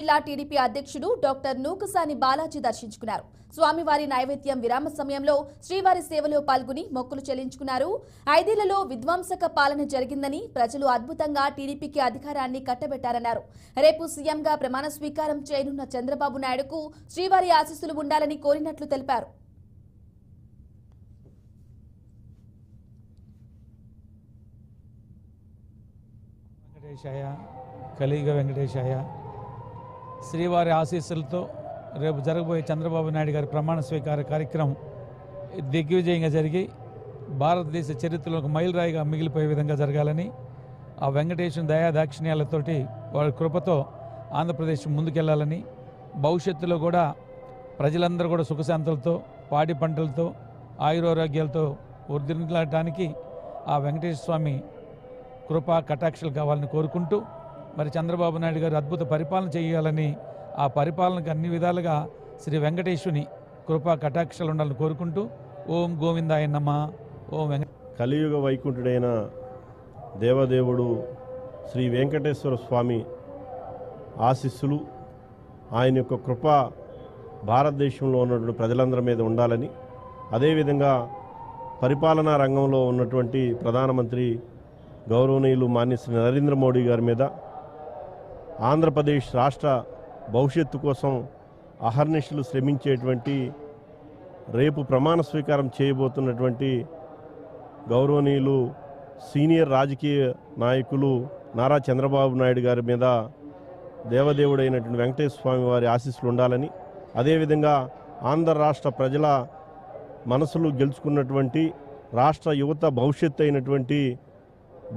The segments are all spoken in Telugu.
జిల్లా టీడీపీ అధ్యక్షుడు డాక్టర్ నూకసాని బాలాజీ దర్శించుకున్నారు. స్వామివారి నైవేద్యం విరామ సమయంలో శ్రీవారి సేవలో పాల్గొని మొక్కులు చెల్లించుకున్నారు. 5 ఏళ్లలో విధ్వంసక పాలన జరిగిందని, ప్రజలు అద్భుతంగా టీడీపీకి అధికారాన్ని కట్టబెట్టారన్నారు. రేపు సీఎంగా ప్రమాణ స్వీకారం చేయనున్న చంద్రబాబు నాయుడుకు శ్రీవారి ఆశీస్సులు ఉండాలని కోరినట్లు తెలిపారు. కలియుగ వెంకటేశాయ శ్రీవారి ఆశీస్సులతో రేపు జరగబోయే చంద్రబాబు నాయుడు గారి ప్రమాణ స్వీకార కార్యక్రమం దిగ్విజయంగా జరిగి భారతదేశ చరిత్రలో ఒక మైలురాయిగా మిగిలిపోయే విధంగా జరగాలని, ఆ వెంకటేశ్వర దయాదాక్షిణ్యాలతోటి వారి కృపతో ఆంధ్రప్రదేశ్ ముందుకెళ్లాలని, భవిష్యత్తులో కూడా ప్రజలందరూ కూడా సుఖశాంతులతో, పాడి పంటలతో, ఆయురారోగ్యాలతో వర్ధిల్లడానికి ఆ వెంకటేశ్వర స్వామి కృపా కటాక్షలు కావాలని కోరుకుంటూ, మరి చంద్రబాబు నాయుడు గారు అద్భుత పరిపాలన చేయాలని, ఆ పరిపాలనకు అన్ని విధాలుగా శ్రీ వెంకటేశ్వరుని కృపా కటాక్షలు ఉండాలని కోరుకుంటూ, ఓం గోవిందాయ నమః. ఓం కలియుగ వైకుంఠుడైన దేవదేవుడు శ్రీ వెంకటేశ్వర స్వామి ఆశీస్సులు, ఆయన యొక్క కృప భారతదేశంలో ఉన్నటువంటి ప్రజలందరి మీద ఉండాలని, అదేవిధంగా పరిపాలనా రంగంలో ఉన్నటువంటి ప్రధానమంత్రి గౌరవనీయులు మాన్య శ్రీ నరేంద్ర మోడీ గారి మీద, ఆంధ్రప్రదేశ్ రాష్ట్ర భవిష్యత్తు కోసం అహర్నిశలు శ్రమించేటువంటి, రేపు ప్రమాణ స్వీకారం చేయబోతున్నటువంటి గౌరవనీయులు సీనియర్ రాజకీయ నాయకులు నారా చంద్రబాబు నాయుడు గారి మీద దేవదేవుడైనటువంటి వెంకటేశ్వర స్వామి వారి ఆశీస్సులు ఉండాలని, అదేవిధంగా ఆంధ్ర రాష్ట్ర ప్రజల మనసులు గెలుచుకున్నటువంటి, రాష్ట్ర యువత భవిష్యత్తు అయినటువంటి,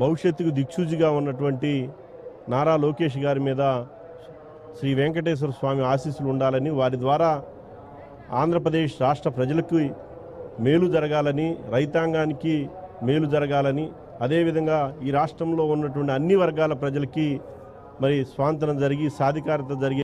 భవిష్యత్తుకు దిక్సూచిగా ఉన్నటువంటి నారా లోకేష్ గారి మీద శ్రీ వెంకటేశ్వర స్వామి ఆశీస్సులు ఉండాలని, వారి ద్వారా ఆంధ్రప్రదేశ్ రాష్ట్ర ప్రజలకు మేలు జరగాలని, రైతాంగానికి మేలు జరగాలని, అదేవిధంగా ఈ రాష్ట్రంలో ఉన్నటువంటి అన్ని వర్గాల ప్రజలకి మరి స్వాంతనం జరిగి సాధికారత జరిగే